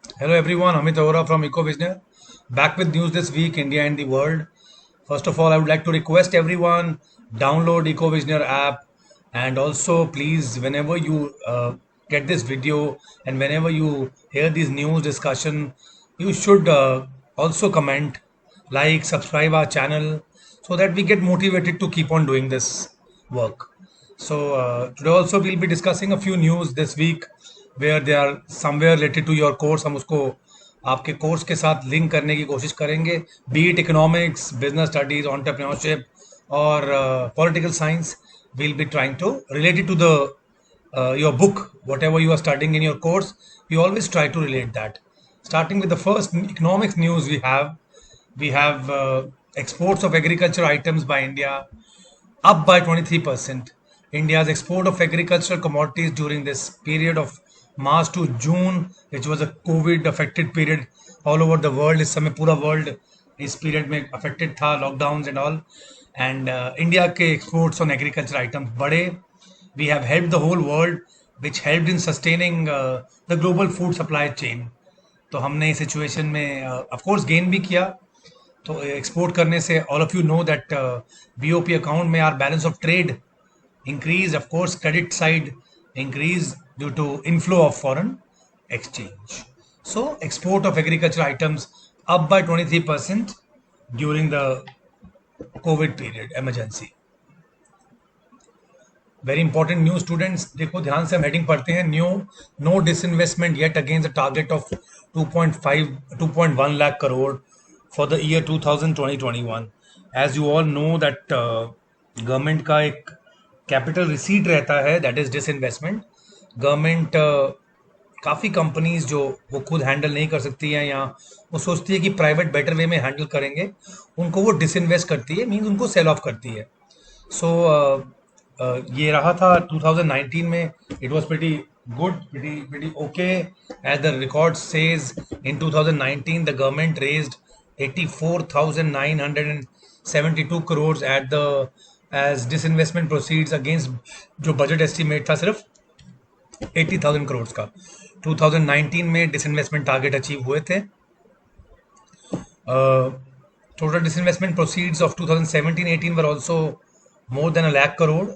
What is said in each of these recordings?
Hello everyone, Amit Arora from EcoVisioner. Back with news this week, India and the world. First of all, I would like to request everyone download EcoVisioner app, and also please, whenever you get this video and whenever you hear these news discussion, you should also comment, like, subscribe our channel so that we get motivated to keep on doing this work. So today also we'll be discussing a few news this week where they are somewhere related to your course. हम उसको आपके course के साथ link करने की कोशिश करेंगे, be it economics, business studies, entrepreneurship और political science. We'll be trying to relate it to the your book, whatever you are studying in your course. We always try to relate that. Starting with the first economics news we have exports of agriculture items by India up by 23%. India's export of agricultural commodities during this period of March to June, which was a COVID affected period all over the world. इस समय पूरा world इस period में affected था, lockdowns and all. And India के exports on agriculture items बढ़े. We have helped the whole world, which helped in sustaining the global food supply chain. तो हमने इस सिचुएशन में ऑफ कोर्स गेन भी किया. तो एक्सपोर्ट करने से all of you know that BOP account में our balance of trade increased. Of course, credit side increased due to inflow of foreign exchange. So, export of agricultural items up by 23% during the COVID period emergency. Very important new students, देखो ध्यान से हम heading पढ़ते हैं. No disinvestment yet against the target of 2.1 lakh crore for the year 2020-21. As you all know that government का एक capital receipt रहता है, दैट इज डिसइन्वेस्टमेंट. गवर्नमेंट काफ़ी कंपनीज जो वो खुद हैंडल नहीं कर सकती हैं या वो सोचती है कि प्राइवेट बेटर वे में हैंडल करेंगे, उनको वो डिसइन्वेस्ट करती है, मीन्स उनको सेल ऑफ करती है. सो ये रहा था 2019 में. It was pretty good, pretty okay. As the record says, in 2019 the government raised 84,972 crores at the age disinvestment proceeds against जो बजट एस्टिमेट था सिर्फ 80,000 करोड़ का. 2019 में डिसइन्वेस्टमेंट टारगेट अचीव हुए थे. Total disinvestment proceeds of 2017-18 were also more than a lakh crore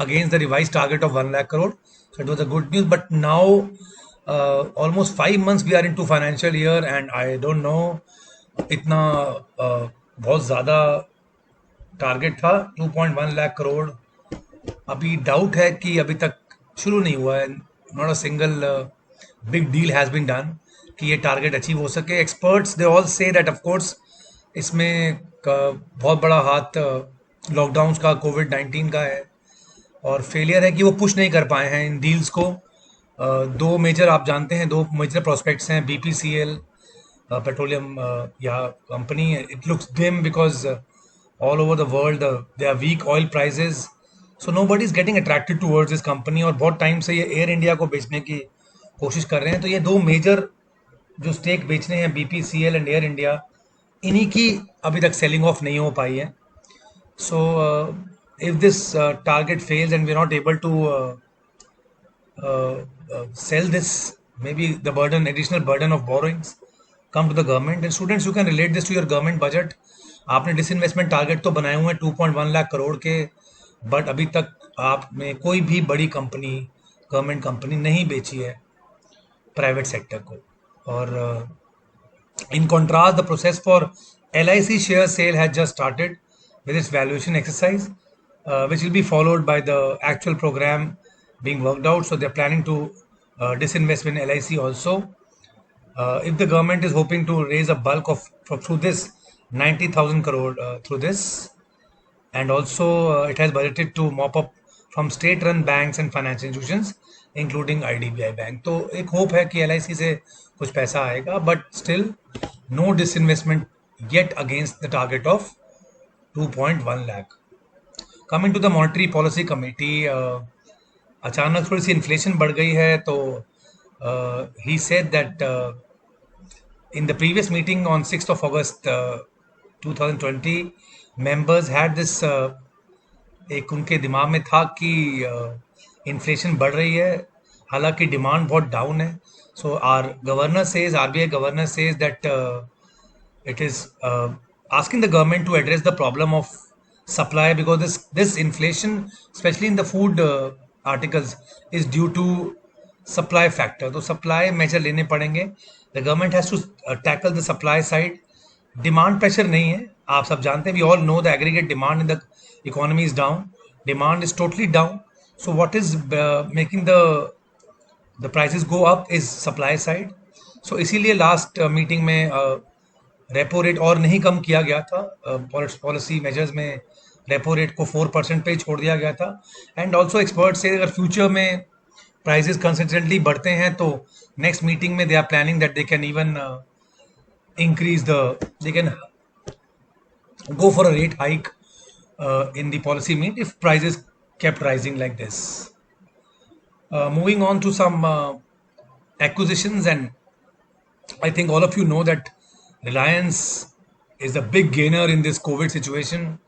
against the revised target of 1 lakh crore. So it was a good news. But now, almost 5 months we are into financial year, and I don't know, इतना बहुत ज़्यादा target था 2.1 लाख करोड़. अभी doubt है कि अभी तक शुरू नहीं हुआ है. Not a single big deal has been done कि ये टारगेट अचीव हो सके. Experts they all say that of course इसमें बहुत बड़ा हाथ लॉकडाउन का, कोविड-19 का है, और फेलियर है कि वो पुश नहीं कर पाए हैं इन डील्स को. दो मेजर आप जानते हैं, दो मेजर प्रोस्पेक्ट्स हैं. बीपीसीएल पेट्रोलियम या company, it looks dim because all over the world they are weak oil prices. So nobody is getting attracted towards this company, और बहुत टाइम से ये एयर इंडिया को बेचने की कोशिश कर रहे हैं. तो ये दो मेजर जो स्टेक बेचने हैं, बीपीसीएल एंड एयर इंडिया, इन्हीं की अभी तक सेलिंग ऑफ नहीं हो पाई है. So if this target fails and we are not able to sell this, maybe the burden, additional burden of borrowings come to the government. And students, you can relate this to your government budget. आपने disinvestment target तो बनाए हुए हैं 2.1 लाख करोड़ के, but अभी तक आपने कोई भी बड़ी कंपनी, गवर्नमेंट कंपनी नहीं बेची है प्राइवेट सेक्टर को. और in contrast, the process for LIC share sale has just started with its valuation exercise, which will be followed by the actual program being worked out. So they're planning to disinvest in LIC also. If the government is hoping to raise a bulk of through this 90,000 crore through this, and also it has budgeted to mop up from state-run banks and financial institutions, including IDBI Bank. तो एक hope है कि LIC से कुछ पैसा आएगा, but still no disinvestment yet against the target of 2.1 lakh. Coming to the Monetary Policy Committee, अचानक थोड़ी सी इन्फ्लेशन बढ़ गई है, तो he said that in the previous meeting on 6th of August 2020, members had this एक उनके दिमाग में था कि इन्फ्लेशन बढ़ रही है, हालांकि डिमांड बहुत डाउन है. So our governor says, RBI governor says that it is asking the government to address the problem of supply, because this inflation, especially in the food articles, is due to supply factor. तो supply measure लेने पड़ेंगे. The government has to tackle the supply side. Demand pressure नहीं है, आप सब जानते हैं. We all know the aggregate demand in the economy is down. Demand is totally down. So what is making the prices go up is supply side. So इसीलिए last meeting में repo rate और नहीं कम किया गया था. Policy measures में repo rate को 4% पे ही छोड़ दिया गया था. एंड ऑल्सो एक्सपर्ट से अगर फ्यूचर में प्राइसेस कंसिस्टेंटली बढ़ते हैं तो नेक्स्ट मीटिंग में they are planning that they can even increase they can go for a rate hike in the policy meet if prices kept rising like this. Moving on to some acquisitions, and I think all of you know that Reliance is a big gainer in this COVID situation.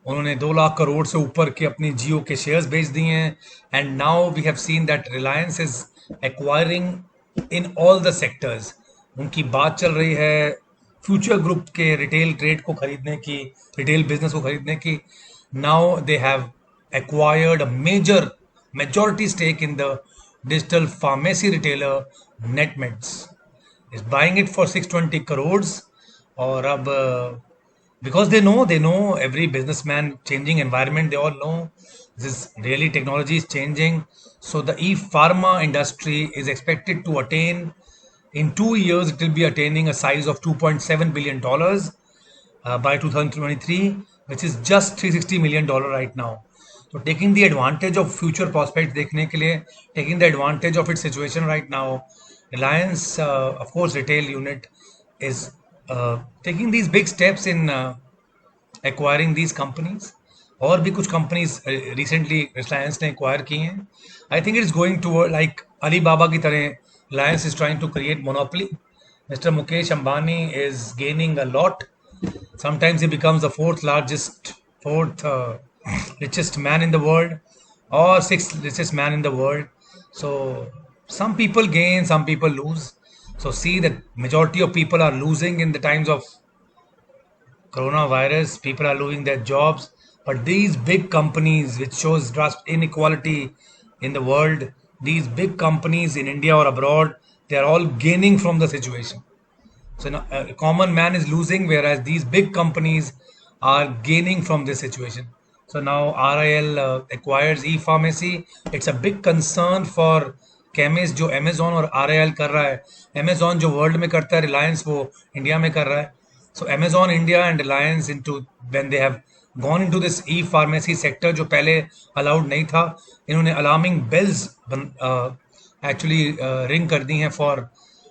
उन्होंने 2 लाख करोड़ से ऊपर के अपने जियो के shares बेच दिए हैं. And now we have seen that Reliance is acquiring in all the sectors. उनकी बात चल रही है फ्यूचर ग्रुप के रिटेल ट्रेड को खरीदने की, रिटेल बिजनेस को खरीदने की. Now they have acquired a majority stake in the digital pharmacy retailer Netmeds. Is buying it for 620 crores. और अब because they know every businessman, changing environment, they all know this really technology is changing. So the e-pharma industry is expected to attain, in 2 years it will be attaining a size of $2.7 billion by 2023, which is just $360 million right now. So taking the advantage of future prospects देखने के लिए, taking the advantage of its situation right now, Reliance, of course, retail unit is taking these big steps in acquiring these companies. और भी कुछ companies recently Reliance ने acquire की हैं. I think it is going toward like Alibaba की तरह. Reliance is trying to create monopoly. Mr. Mukesh Ambani is gaining a lot. Sometimes he becomes the fourth richest man in the world, or sixth richest man in the world. So some people gain, some people lose. So see that majority of people are losing in the times of coronavirus. People are losing their jobs, but these big companies, which shows drastic inequality in the world, these big companies in India or abroad, they are all gaining from the situation. So now, a common man is losing, whereas these big companies are gaining from this situation. So now RIL acquires e-pharmacy. It's a big concern for chemists. जो Amazon और RIL कर रहा है, Amazon जो world में करता है, Reliance वो इंडिया में कर रहा है. So Amazon India and Reliance when they have gone into this e-pharmacy sector जो पहले allowed नहीं था, इन्होंने alarming bells actually ring कर दी हैं for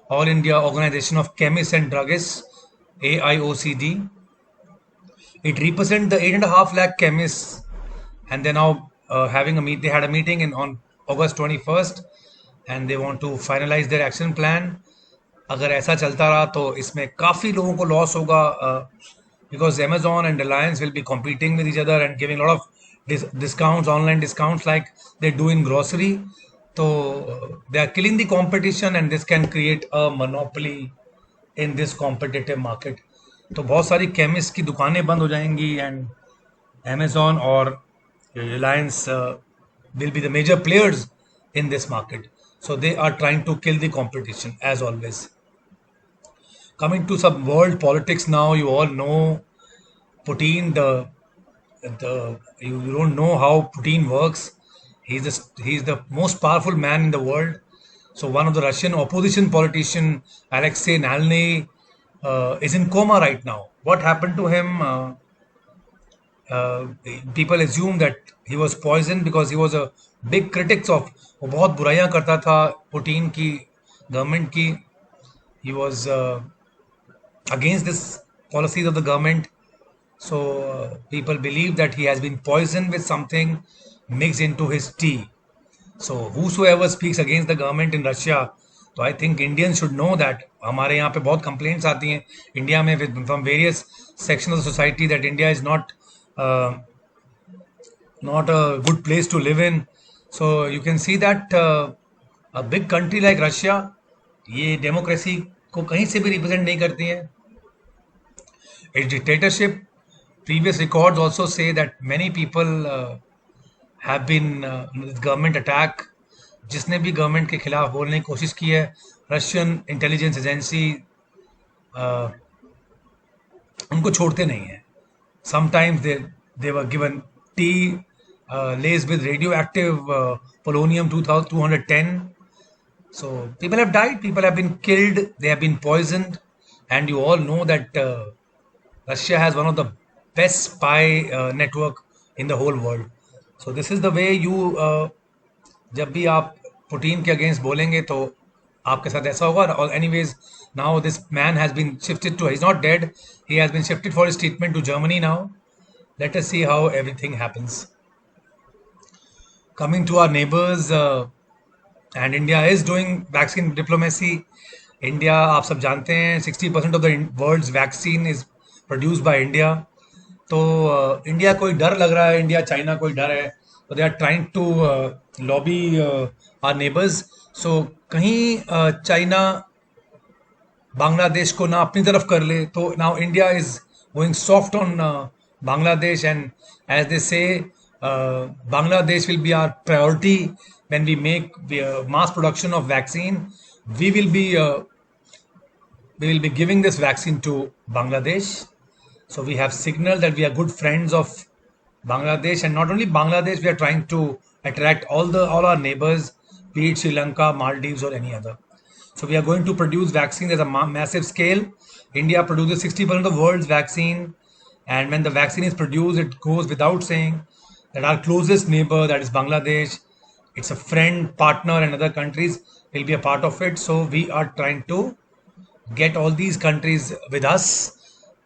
All India Organization of Chemists and Druggists, AIOCD. It represents the 8.5 lakh chemists, and they're now they had a meeting on August 21st, and they want to finalize their action plan. अगर ऐसा चलता रहा तो इसमें काफ़ी लोगों को loss होगा, because Amazon and Reliance will be competing with each other and giving a lot of discounts, online discounts like they do in grocery. So they are killing the competition, and this can create a monopoly in this competitive market. तो बहुत सारी chemist की दुकानें बंद हो जाएंगी, and Amazon और Reliance will be the major players in this market. So they are trying to kill the competition as always. Coming to some world politics now, you all know Putin. You don't know how Putin works. He's the most powerful man in the world. So one of the Russian opposition politician, Alexei Navalny, is in coma right now. What happened to him? People assume that he was poisoned because he was a big critic of. वो बहुत बुराइयां करता था Putin की government की. He was against this policies of the government. So people believe that he has been poisoned with something mixed into his tea. So whosoever speaks against the government in Russia, तो I think Indians should know that. हमारे यहाँ पे बहुत complaints आती हैं India में from various sections of the society that India is not a good place to live in. So you can see that a big country like Russia, ये democracy को कहीं से भी रिप्रेजेंट नहीं करती है. It's dictatorship. Previous records also say that many people have been government attack. जिसने भी गवर्नमेंट के खिलाफ बोलने की कोशिश की है, रशियन इंटेलिजेंस एजेंसी उनको छोड़ते नहीं है. Sometimes they were given tea laced with radioactive polonium 2210. So people have died, people have been killed, they have been poisoned, and you all know that Russia has one of the best spy network in the whole world. So this is the way you जब भी आप Putin के against बोलेंगे तो आपके साथ ऐसा होगा. और anyways, now this man has been shifted to, he is not dead, he has been shifted for his treatment to Germany now. Let us see how everything happens. Coming to our neighbors, and India is doing vaccine diplomacy. India, आप सब जानते हैं, 60% of the world's vaccine is produced by India. तो India कोई डर लग रहा है, इंडिया चाइना कोई डर है, तो they are trying to lobby our neighbours. So कहीं चाइना बांग्लादेश को ना अपनी तरफ कर ले, तो now India is going soft on Bangladesh. And as they say, Bangladesh will be our priority when we make mass production of vaccine. we will be uh, we will be giving this vaccine to Bangladesh. So we have signaled that we are good friends of Bangladesh, and not only Bangladesh, we are trying to attract all our neighbors, be it Sri Lanka, Maldives, or any other. So we are going to produce vaccines at a massive scale. India produces 60% of the world's vaccine, and when the vaccine is produced, it goes without saying that our closest neighbor, that is Bangladesh, it's a friend, partner, and other countries will be a part of it. So we are trying to get all these countries with us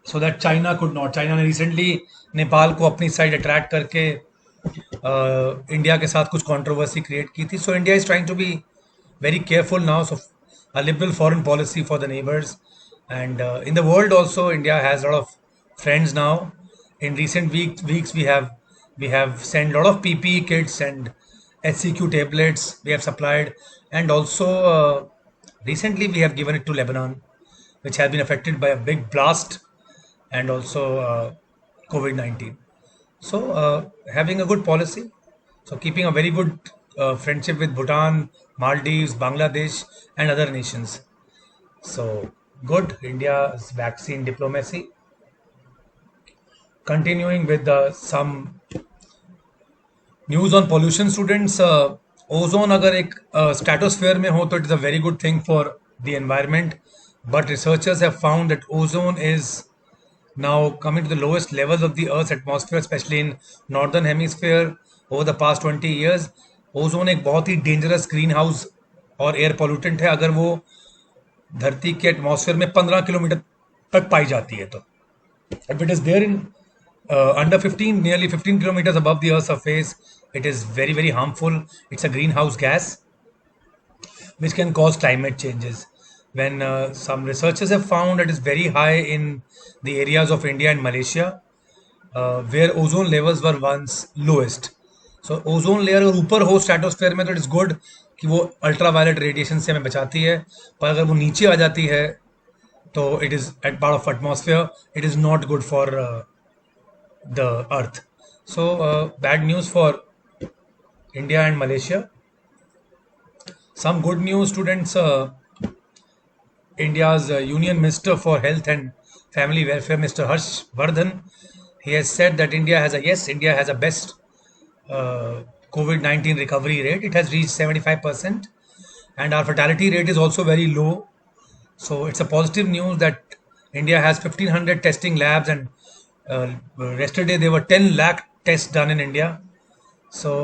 so that China could not. China ने recently Nepal को अपनी side attract करके India के साथ कुछ controversy create की थी. So India is trying to be very careful now. So a liberal foreign policy for the neighbors, and in the world also, India has a lot of friends now. In recent weeks we have sent a lot of PPE kits and HCQ tablets we have supplied, and also recently we have given it to Lebanon, which has been affected by a big blast, and also COVID-19. So having a good policy, so keeping a very good friendship with Bhutan, Maldives, Bangladesh, and other nations. So good India's vaccine diplomacy. Continuing with some news on pollution, students. Ozone अगर एक stratosphere में हो तो it is a very good thing for the environment, but researchers have found that ozone is now coming to the lowest levels of the Earth's atmosphere, especially in northern hemisphere. Over the past 20 years, ozone एक बहुत ही dangerous green house और air pollutant है. अगर वो धरती के atmosphere में 15 kilometre तक पाई जाती है तो, if it is there in under 15, nearly 15 kilometers above the Earth's surface, it is very, very harmful. It's a greenhouse gas which can cause climate changes. When some researchers have found it is very high in the areas of India and Malaysia, where ozone levels were once lowest. So ozone layer अगर ऊपर हो stratosphere में तो it is good कि वो ultraviolet radiation से हमें बचाती है, पर अगर वो नीचे आ जाती है तो it is at part of atmosphere, it is not good for the earth. So bad news for India and Malaysia. Some good news, students. India's Union Minister for Health and Family Welfare, Mr. Harsh Vardhan, he has said that India has a best COVID-19 recovery rate. It has reached 75%, and our fatality rate is also very low. So it's a positive news that India has 1,500 testing labs, and yesterday there were 10 lakh tests done in India. So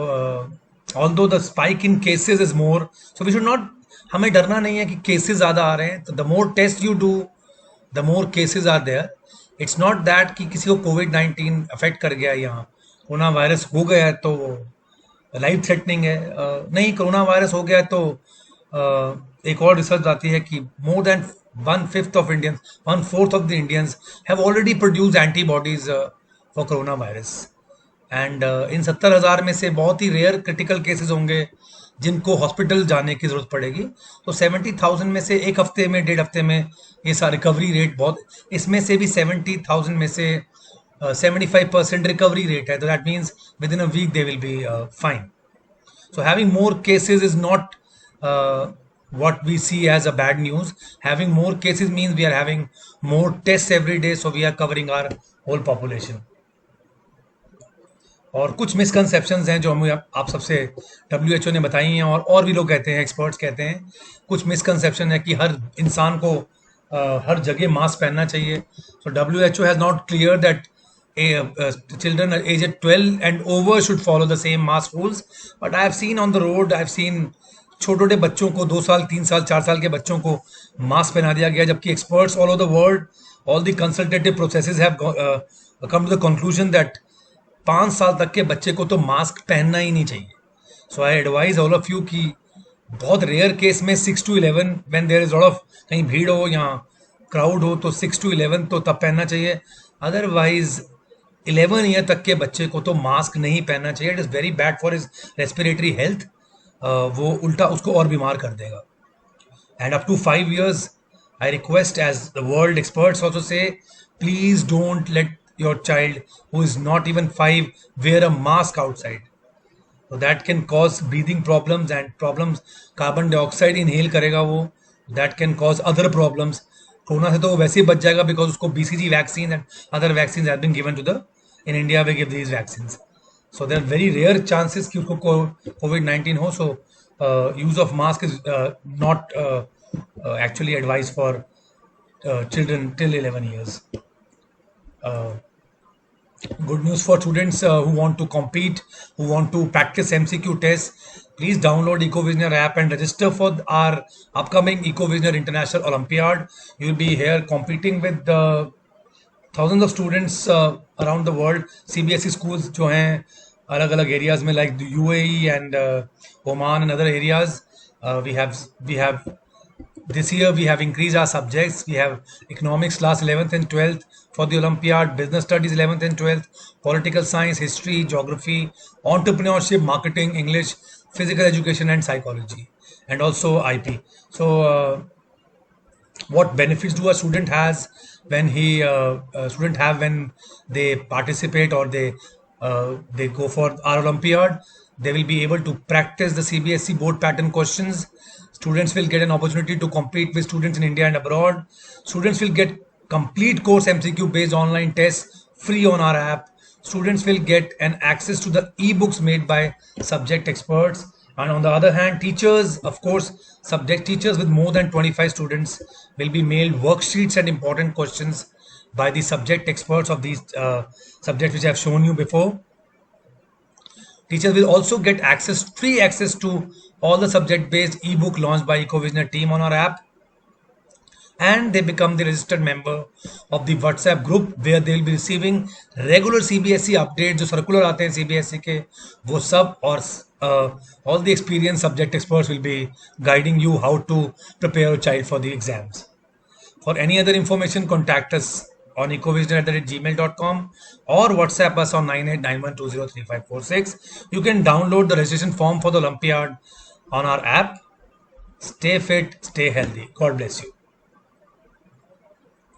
although the spike in cases is more, so we should not, हमें डरना नहीं है कि cases ज़्यादा आ रहे हैं. तो the more test you do, the more cases are there. It's not that कि किसी को कोविड-19 अफेक्ट कर गया, यहाँ कोरोना वायरस हो गया है तो लाइफ थ्रेटनिंग है. नहीं, कोरोना वायरस हो गया है तो एक और रिसर्च आती है कि more than 1/5 of Indians, 1/4 of the Indians have already produced antibodies for corona virus. And in 70,000 में से बहुत ही रेयर क्रिटिकल केसेस होंगे जिनको हॉस्पिटल जाने की ज़रूरत पड़ेगी, तो 70,000 में से एक हफ्ते में, डेढ़ हफ्ते में ये सारा रिकवरी रेट बहुत, इसमें से भी 70,000 में से 75% रिकवरी रेट है, तो that means within a week they will be fine. So having more cases is not what we see as a bad news. Having more cases means we are having more tests every day, so we are covering our whole population. और कुछ misconceptions हैं जो हमें आप सबसे WHO ने बताई हैं, और भी लोग कहते हैं, एक्सपर्ट्स कहते हैं, कुछ मिसकंसेप्शन है कि हर इंसान को हर जगह मास्क पहनना चाहिए. सो WHO has not clear that children aged 12 and over should follow the same mask rules. But I have seen on the road, I have seen छोटे छोटे बच्चों को, 2 साल 3 साल 4 साल के बच्चों को मास्क पहना दिया गया, जबकि experts all over the world, all the consultative processes have come to the conclusion that 5 साल तक के बच्चे को तो मास्क पहनना ही नहीं चाहिए. So I advise all of you कि बहुत रेयर केस में 6 to 11, when there is lot of, कहीं भीड़ हो या क्राउड हो, तो 6 to 11 तो तब पहनना चाहिए. अदरवाइज 11 ईयर तक के बच्चे को तो मास्क नहीं पहनना चाहिए. It is very bad for his respiratory health. वो उल्टा उसको और बीमार कर देगा. And up to 5 years, I request, as the world experts also say, please don't let your child who is not even 5 wear a mask outside. So that can cause breathing problems and problems. Carbon dioxide inhale करेगा वो, that can cause other problems. Corona से तो वो वैसे ही बच जाएगा, because उसको BCG vaccine and other vaccines have been given to the, in India we give these vaccines. So there are very rare chances कि उसको COVID-19 हो. So use of mask is not actually advised for children till 11 years. Good news for students who want to compete, who want to practice MCQ tests. Please download EcoVisioner app and register for our upcoming EcoVisioner International Olympiad. You will be here competing with thousands of students around the world. CBSE schools जो हैं अलग अलग areas में, like the UAE and Oman and other areas. We have this year we have increased our subjects. We have economics class 11th and 12th for the Olympiad, business studies 11th and 12th, political science, history, geography, entrepreneurship, marketing, English, physical education and psychology, and also IP. So what benefits do a student has when student have when they participate or they go for our Olympiad? They will be able to practice the CBSE board pattern questions. Students will get an opportunity to compete with students in India and abroad. Students will get complete course MCQ based online tests free on our app. Students will get an access to the ebooks made by subject experts. And on the other hand, teachers, of course, subject teachers with more than 25 students will be mailed worksheets and important questions by the subject experts of these subjects which I have shown you before. Teachers will also get free access to all the subject-based ebook launched by EcoVisioner team on our app. And they become the registered member of the WhatsApp group where they will be receiving regular CBSE updates, जो circular आते हैं CBSE के, वो सब, और all the experienced subject experts will be guiding you how to prepare your child for the exams. For any other information, contact us on ecovisioner@gmail.com or WhatsApp us on 9891203546. You can download the registration form for the Olympiad on our app. Stay fit, stay healthy. God bless you.